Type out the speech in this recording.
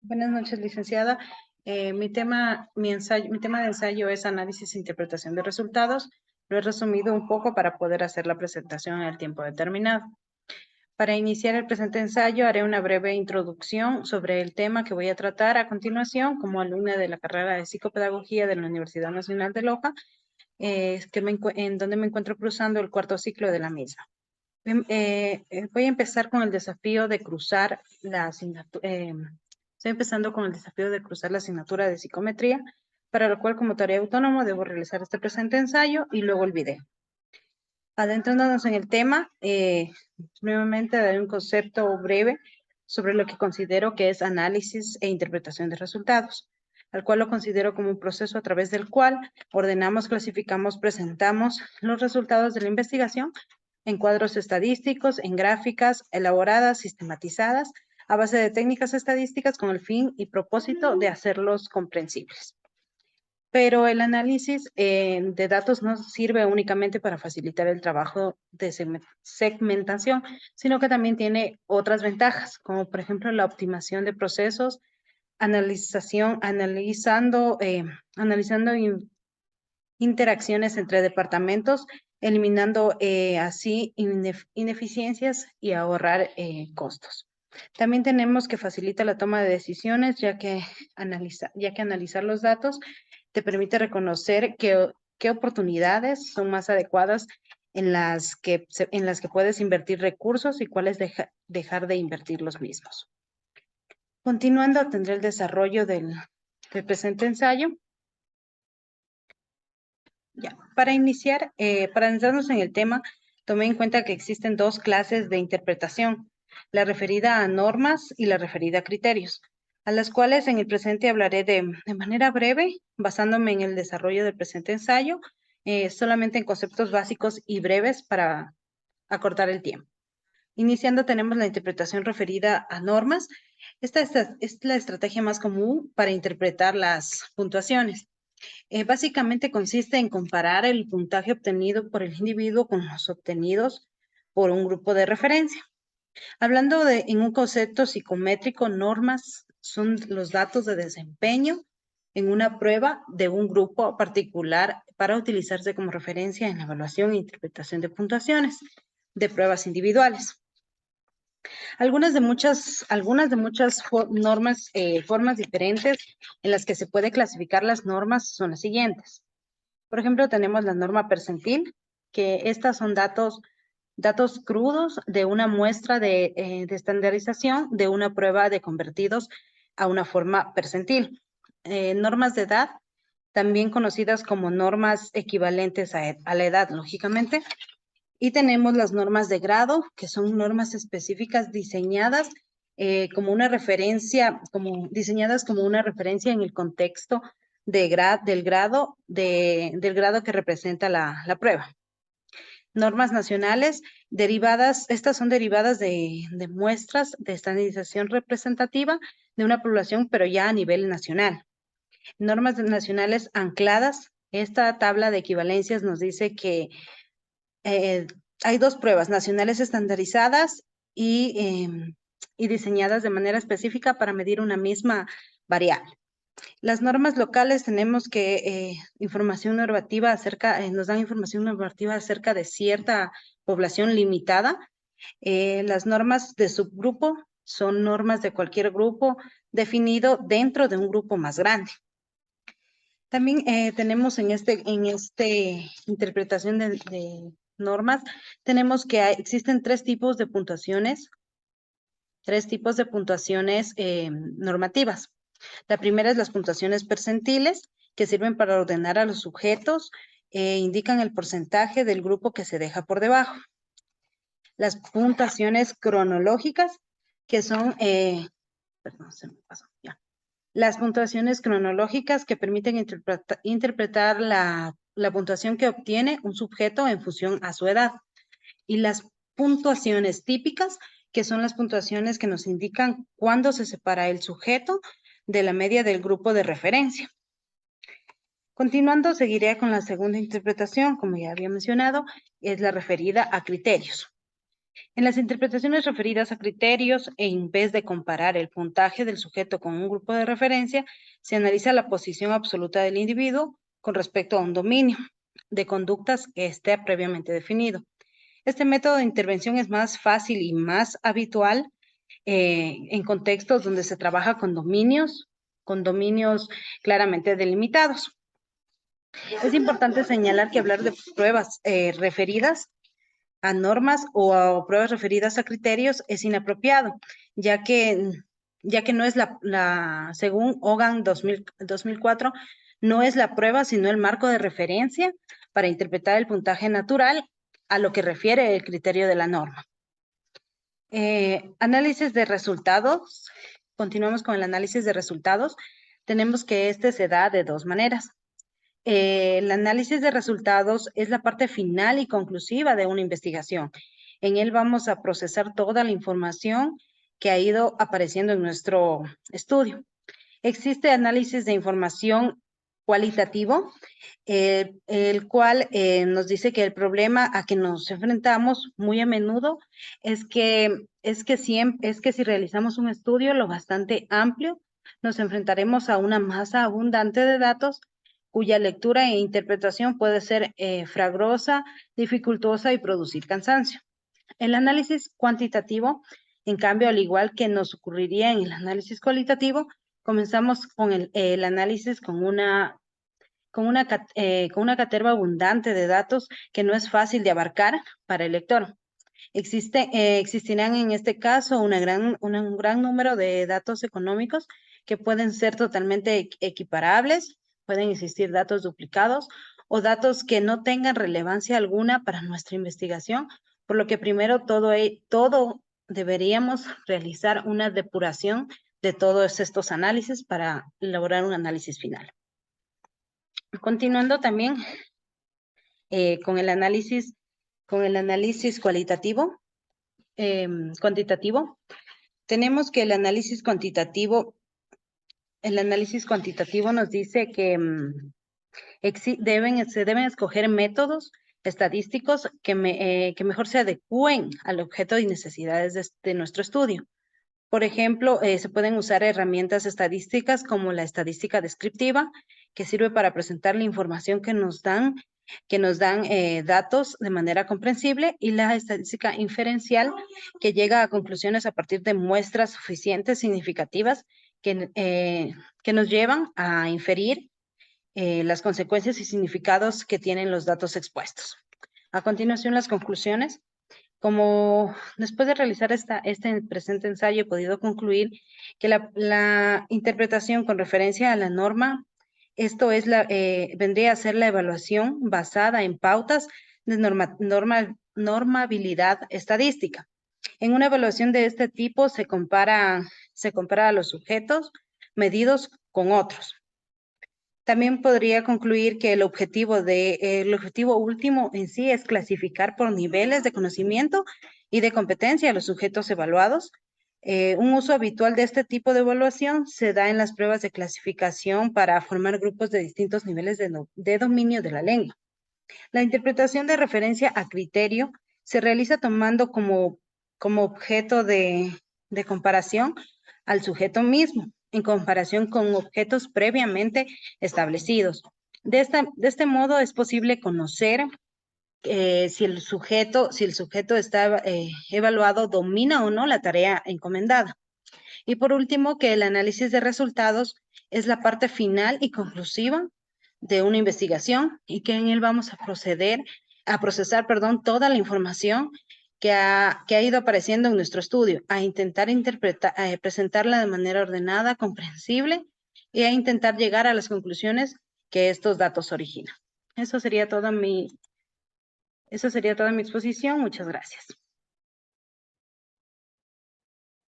Buenas noches, licenciada. Mi tema de ensayo es análisis e interpretación de resultados. Lo he resumido un poco para poder hacer la presentación en el tiempo determinado. Para iniciar el presente ensayo, haré una breve introducción sobre el tema que voy a tratar a continuación como alumna de la carrera de Psicopedagogía de la Universidad Nacional de Loja, en donde me encuentro cursando el cuarto ciclo de la misma. Voy a empezar con el desafío de cruzar la asignatura. Estoy empezando con el desafío de cruzar la asignatura de psicometría, para lo cual como tarea autónoma debo realizar este presente ensayo y luego el video. Adentrándonos en el tema, nuevamente daré un concepto breve sobre lo que considero que es análisis e interpretación de resultados, al cual lo considero como un proceso a través del cual ordenamos, clasificamos, presentamos los resultados de la investigación en cuadros estadísticos, en gráficas elaboradas, sistematizadas, a base de técnicas estadísticas con el fin y propósito de hacerlos comprensibles. Pero el análisis de datos no sirve únicamente para facilitar el trabajo de segmentación, sino que también tiene otras ventajas, como por ejemplo la optimización de procesos, analizando interacciones entre departamentos, eliminando así ineficiencias y ahorrar costos. También tenemos que facilita la toma de decisiones, ya que analizar los datos te permite reconocer qué oportunidades son más adecuadas en las que puedes invertir recursos y cuáles dejar de invertir los mismos. Continuando, tendré el desarrollo del presente ensayo. Ya, para iniciar, para entrarnos en el tema, tomé en cuenta que existen dos clases de interpretación, la referida a normas y la referida a criterios, a las cuales en el presente hablaré de manera breve, basándome en el desarrollo del presente ensayo, solamente en conceptos básicos y breves para acortar el tiempo. Iniciando tenemos la interpretación referida a normas. Esta es la estrategia más común para interpretar las puntuaciones. Básicamente consiste en comparar el puntaje obtenido por el individuo con los obtenidos por un grupo de referencia. Hablando en un concepto psicométrico, normas son los datos de desempeño en una prueba de un grupo particular para utilizarse como referencia en la evaluación e interpretación de puntuaciones de pruebas individuales. Algunas de muchas normas, formas diferentes en las que se puede clasificar las normas son las siguientes. Por ejemplo, tenemos la norma percentil, que estas son datos crudos de una muestra de estandarización de una prueba de convertidos a una forma percentil. Normas de edad, también conocidas como normas equivalentes a la edad, lógicamente. Y tenemos las normas de grado, que son normas específicas diseñadas como una referencia, diseñadas como una referencia en el contexto del grado que representa la prueba. Normas nacionales derivadas, estas son derivadas de muestras de estandarización representativa de una población, pero ya a nivel nacional. Normas nacionales ancladas, esta tabla de equivalencias nos dice que hay dos pruebas nacionales estandarizadas y diseñadas de manera específica para medir una misma variable. Las normas locales tenemos que información normativa nos dan información normativa acerca de cierta población limitada. Las normas de subgrupo son normas de cualquier grupo definido dentro de un grupo más grande. También tenemos en este interpretación de normas, tenemos que existen tres tipos de puntuaciones normativas. La primera es las puntuaciones percentiles, que sirven para ordenar a los sujetos, indican el porcentaje del grupo que se deja por debajo. Las puntuaciones cronológicas, que son, perdón, se me pasó, ya. Las puntuaciones cronológicas que permiten interpretar la puntuación que obtiene un sujeto en función a su edad. Y las puntuaciones típicas, que son las puntuaciones que nos indican cuándo se separa el sujeto de la media del grupo de referencia. Continuando, seguiré con la segunda interpretación, como ya había mencionado, es la referida a criterios. En las interpretaciones referidas a criterios, en vez de comparar el puntaje del sujeto con un grupo de referencia, se analiza la posición absoluta del individuo con respecto a un dominio de conductas que esté previamente definido. Este método de intervención es más fácil y más habitual en contextos donde se trabaja con dominios claramente delimitados. Es importante señalar que hablar de pruebas referidas a normas o a pruebas referidas a criterios es inapropiado, ya que no es según Hogan 2004, no es la prueba, sino el marco de referencia para interpretar el puntaje natural a lo que refiere el criterio de la norma. Análisis de resultados. Continuamos con el análisis de resultados. Tenemos que este se da de dos maneras. El análisis de resultados es la parte final y conclusiva de una investigación. En él vamos a procesar toda la información que ha ido apareciendo en nuestro estudio. Existe análisis de información cualitativo, el cual nos dice que el problema a que nos enfrentamos muy a menudo es que si realizamos un estudio lo bastante amplio, nos enfrentaremos a una masa abundante de datos cuya lectura e interpretación puede ser fragrosa, dificultosa y producir cansancio. El análisis cuantitativo, en cambio, al igual que nos ocurriría en el análisis cualitativo, comenzamos con el análisis con una caterva abundante de datos que no es fácil de abarcar para el lector. Existirán en este caso un gran número de datos económicos que pueden ser totalmente equiparables, pueden existir datos duplicados o datos que no tengan relevancia alguna para nuestra investigación, por lo que primero todo deberíamos realizar una depuración de todos estos análisis para elaborar un análisis final. Continuando también con el análisis cuantitativo, tenemos que el análisis cuantitativo nos dice que se deben escoger métodos estadísticos que mejor se adecúen al objeto y necesidades de nuestro estudio. Por ejemplo, se pueden usar herramientas estadísticas como la estadística descriptiva, que sirve para presentar la información que nos dan datos de manera comprensible, y la estadística inferencial, que llega a conclusiones a partir de muestras suficientes, significativas, que nos llevan a inferir las consecuencias y significados que tienen los datos expuestos. A continuación, las conclusiones. Como después de realizar este presente ensayo he podido concluir que la interpretación con referencia a la norma, esto es vendría a ser la evaluación basada en pautas de normabilidad estadística. En una evaluación de este tipo se compara a los sujetos medidos con otros. También podría concluir que el objetivo último en sí es clasificar por niveles de conocimiento y de competencia a los sujetos evaluados. Un uso habitual de este tipo de evaluación se da en las pruebas de clasificación para formar grupos de distintos niveles de dominio de la lengua. La interpretación de referencia a criterio se realiza tomando como objeto de comparación al sujeto mismo, en comparación con objetos previamente establecidos. De este modo es posible conocer si el sujeto está evaluado domina o no la tarea encomendada. Y por último, que el análisis de resultados es la parte final y conclusiva de una investigación, y que en él vamos a procesar toda la información que ha ido apareciendo en nuestro estudio, a intentar presentarla de manera ordenada, comprensible, y a intentar llegar a las conclusiones que estos datos originan. Eso sería toda mi exposición. Muchas gracias.